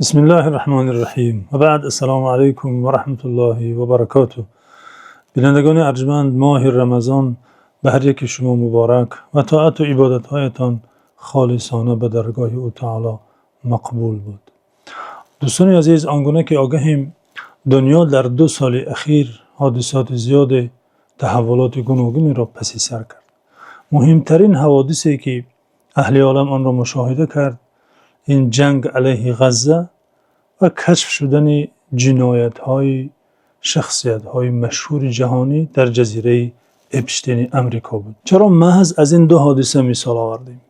بسم الله الرحمن الرحیم و بعد السلام علیکم و رحمت الله و برکاته. بینندگان ارجمند، ماه رمضان به هر یک شما مبارک و طاعت و عبادت هایتان خالصانه به درگاه او تعالی مقبول بود. دوستان عزیز، آنگونه که آگهیم دنیا در 2 سال اخیر حادثات زیاد تحولات گوناگونی را پسی سر کرد. مهمترین حوادثی که اهل عالم آن را مشاهده کرد این جنگ علیه غزه و کشف شدن جنایت های شخصیت های مشهور جهانی در جزیره اپشتین امریکا بود. چرا محض از این 2 حادثه مثال آوردیم؟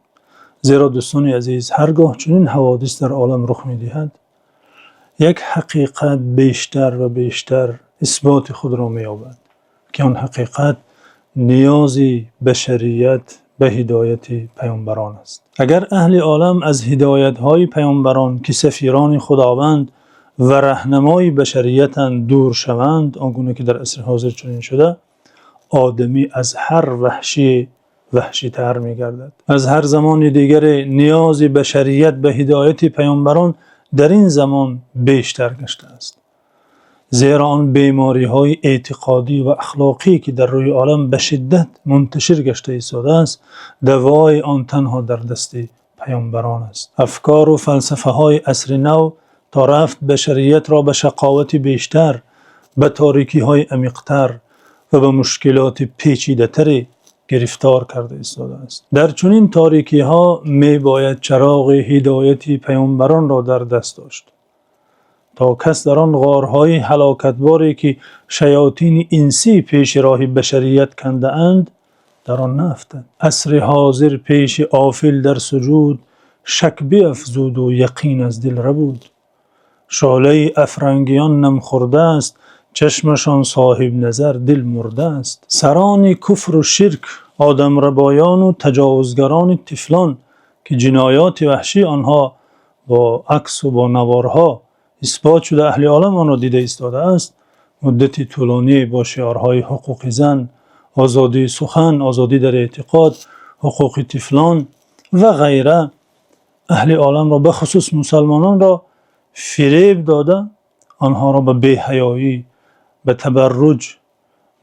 زیرا دوستان عزیز، هرگاه چنین حوادث در عالم رخ می‌دهد یک حقیقت بیشتر و بیشتر اثبات خود را می‌یابد که آن حقیقت نیاز بشریت به هدایت پیامبران است. اگر اهل عالم از هدایت های پیامبران که سفیران خداوند و راهنمای بشریتند دور شوند، آنگونه که در عصر حاضر چنین شده، آدمی از هر وحشی تر می گردد. از هر زمان دیگر نیاز بشریت به هدایت پیامبران در این زمان بیشتر گشته است. زیرا آن بیماری های اعتقادی و اخلاقی که در روی عالم به شدت منتشر گشته ایستاده است، دوای آن تنها در دست پیامبران است. افکار و فلسفه های عصر نو تا رفت بشریت را به شقاوت بیشتر، به تاریکی های عمیق‌تر و به مشکلات پیچیده تری گرفتار کرده ایستاده است. در چنین تاریکی ها می باید چراغ هدایت پیامبران را در دست داشت تا کس در آن غارهای هلاکتباری که شیاطین انسی پیش راه بشریت کنده اند در آن نفتند. عصر حاضر پیش آفل در سجود، شک بیفزود و یقین از دل ربود. شعله افرنگیان نم خورده است، چشمشان صاحب نظر دل مرده است. سران کفر و شرک، آدم ربایان و تجاوزگران طفلان که جنایات وحشی آنها با عکس و با نوارها اثبات شده اهل عالم آن را دیده ایستاده است، مدتی طولانی با شعارهای حقوق زن، آزادی سخن، آزادی در اعتقاد، حقوق طفلان و غیره اهل عالم را به خصوص مسلمانان را فریب داده، آنها را به بی‌حیایی، به تبرج،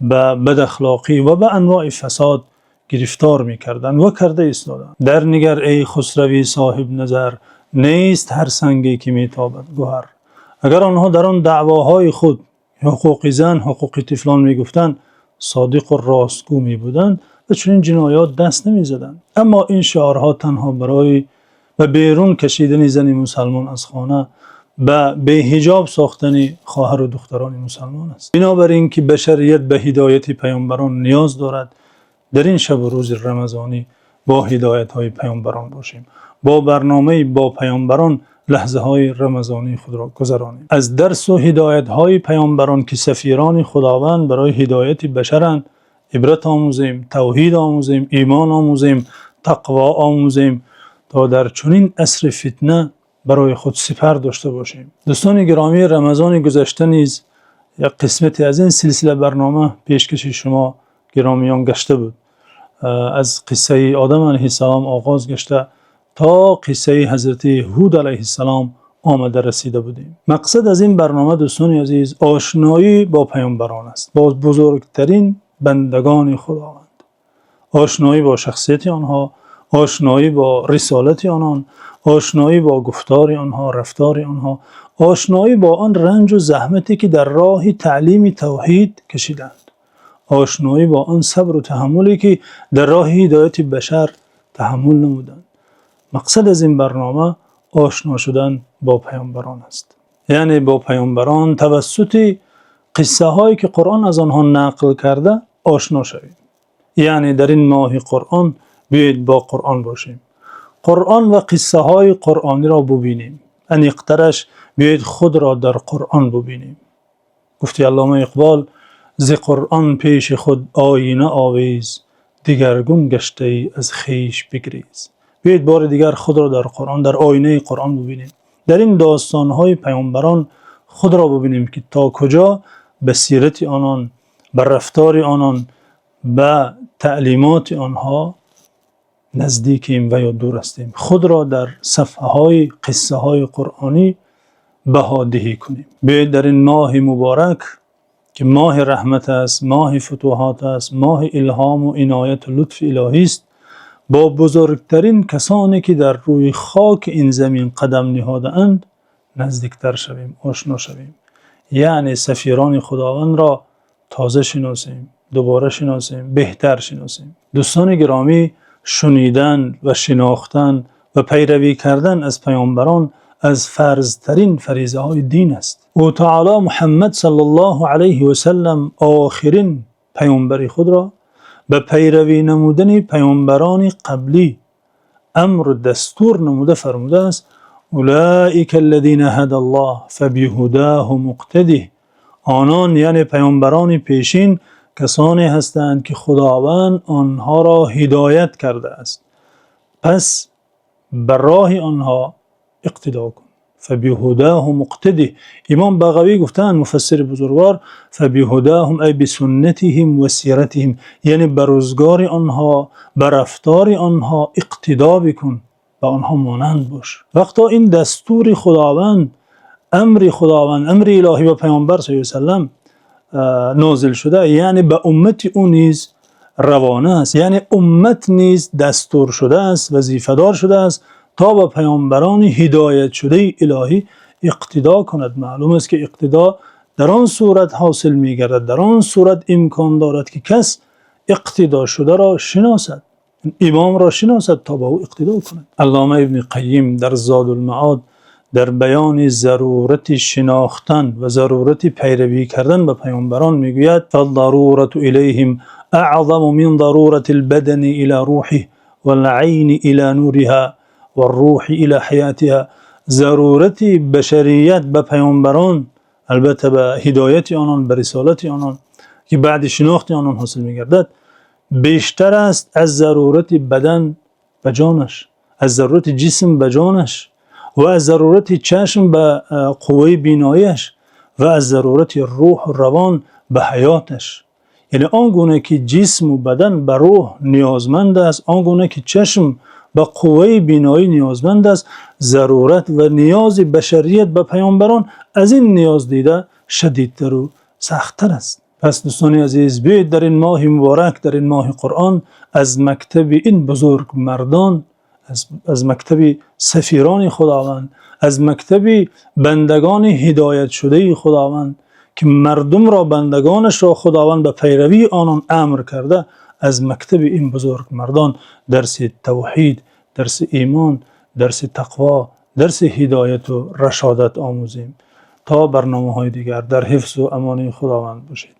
به بداخلاقی و به انواع فساد گرفتار می‌کردند و کرده ایستادند. در نگر ای خسروی صاحب نظر، نیست هر سنگی که میتابد گوهر. اگر آنها در آن دعواهای خود حقوق زن، حقوق طفلان میگفتند، صادق و راستگو میبودند و چنین جنایات دست نمیزدند. اما این شعارها تنها برای به بیرون کشیدن زن مسلمان از خانه، به بی‌حجاب ساختن خواهر و دختران مسلمان است. بنابراین که بشریت به هدایت پیامبران نیاز دارد، در این شب و روز رمضانی با هدایت های پیامبران باشیم، با برنامه با پیامبران لحظه های رمضانی خود را گذرانیم. از درس و هدایت های پیامبران که سفیران خداوند برای هدایت بشرند عبرت آموزیم، توحید آموزیم، ایمان آموزیم، تقوا آموزیم تا در چنین عصر فتنه برای خود سپر داشته باشیم. دوستان گرامی، رمضان گذشته نیز یک قسمتی از این سلسله برنامه پیشکش شما گرامیان گشته بود. از قصه آدم علیه السلام آغاز گشته تا قصه حضرت هود علیه السلام آمده رسیده بودیم. مقصد از این برنامه دوستان عزیز آشنایی با پیامبران است، با بزرگترین بندگان خداوند، آشنایی با شخصیت آنها، آشنایی با رسالت آنان، آشنایی با گفتار آنها، رفتار آنها، آشنایی با آن رنج و زحمتی که در راه تعلیم توحید کشیدند، آشنایی با آن صبر و تحملی که در راه هدایت بشر تحمل نمودند. مقصد از این برنامه آشنا شدن با پیامبران است. یعنی با پیامبران توسط قصه هایی که قرآن از آنها نقل کرده آشنا شویم. یعنی در این ماه قرآن بیایید با قرآن باشیم، قرآن و قصه های قرآنی را ببینیم، انیقترش بیایید خود را در قرآن ببینیم. گفتی علامه اقبال ز قرآن پیش خود آینه آویز، دگرگون گشته ای از خویش بگریز. بیایید بار دیگر خود را در قرآن، در آینه قرآن ببینیم، در این داستان‌های پیامبران خود را ببینیم که تا کجا به سیرت آنان، به رفتار آنان، به تعلیمات آنها نزدیکیم و یا دور هستیم. خود را در صفحه های قصه های قرآنی بهادهی کنیم. بیایید در این ماه مبارک که ماه رحمت است، ماه فتوحات است، ماه الهام و عنایت و لطف الهی است، با بزرگترین کسانی که در روی خاک این زمین قدم نهاده اند نزدیکتر شویم، آشنا شویم. یعنی سفیران خداوند را تازه شناسیم، دوباره شناسیم، بهتر شناسیم. دوستان گرامی، شنیدن و شناختن و پیروی کردن از پیامبران از فرض‌ترین فریضه های دین است. او تعالی محمد صلی الله علیه و سلم آخرین پیامبر خود را به پیروی نمودن پیامبران قبلی امر و دستور نموده فرموده است: اولئک الذین هدی الله فبهداه مقتده. آنان یعنی پیامبران پیشین کسانی هستند که خداوند آنها را هدایت کرده است، پس بر راه آنها اقتدا کن. فبهداه مقتده. امام بغوی گفتند، مفسر بزرگوار، فبهداهم ای بسنتهم و سیرتهم، یعنی بر روزگار آنها، بر رفتار آنها اقتدا بکن، با آنها مانند باش. وقتا این دستور خداوند، امر خداوند، امر الهی و پیامبر صلی الله علیه و سلم نازل شده، یعنی به امت او نیز روانه است، یعنی امت نیز دستور شده است، وظیفه دار شده است تا به پیامبران هدایت شده الهی اقتدا کند. معلوم است که اقتدا در آن صورت حاصل می گردد، در آن صورت امکان دارد که کس اقتدا شده را شناسد، امام را شناسد تا با او اقتدا کند. علامه ابن قیم در زاد المعاد در بیان ضرورت شناختن و ضرورت پیروی کردن به پیامبران میگوید: فالضرورة الیهم اعظم من ضرورة البدن الى روحه والعین الى نورها والروح الى حیاتها. ضرورت بشریت به پیامبران، البته به هدایت آنان، به رسالت آنان که بعد شناخت آنان حاصل میگردد، بیشتر است از ضرورت بدن به جانش، از ضرورت جسم به جانش، و از ضرورت چشم به قوه بینایش، و از ضرورت روح و روان به حیاتش. یعنی آنگونه که جسم و بدن به روح نیازمند است، آنگونه که چشم به قوه بینایی نیازمند است، ضرورت و نیاز بشریت به پیامبران از این نیاز دیده شدیدتر و سختتر است. پس دوستان عزیز، بیایید در این ماه مبارک، در این ماه قرآن، از مکتب این بزرگ مردان، از مکتب سفیران خداوند، از مکتب بندگان هدایت شده خداوند که مردم را، بندگانش را خداوند به پیروی آنان امر کرده، از مکتب این بزرگ مردان درس توحید، درس ایمان، درس تقوا، درس هدایت و رشادت آموزیم. تا برنامه های دیگر در حفظ و امان خداوند باشید.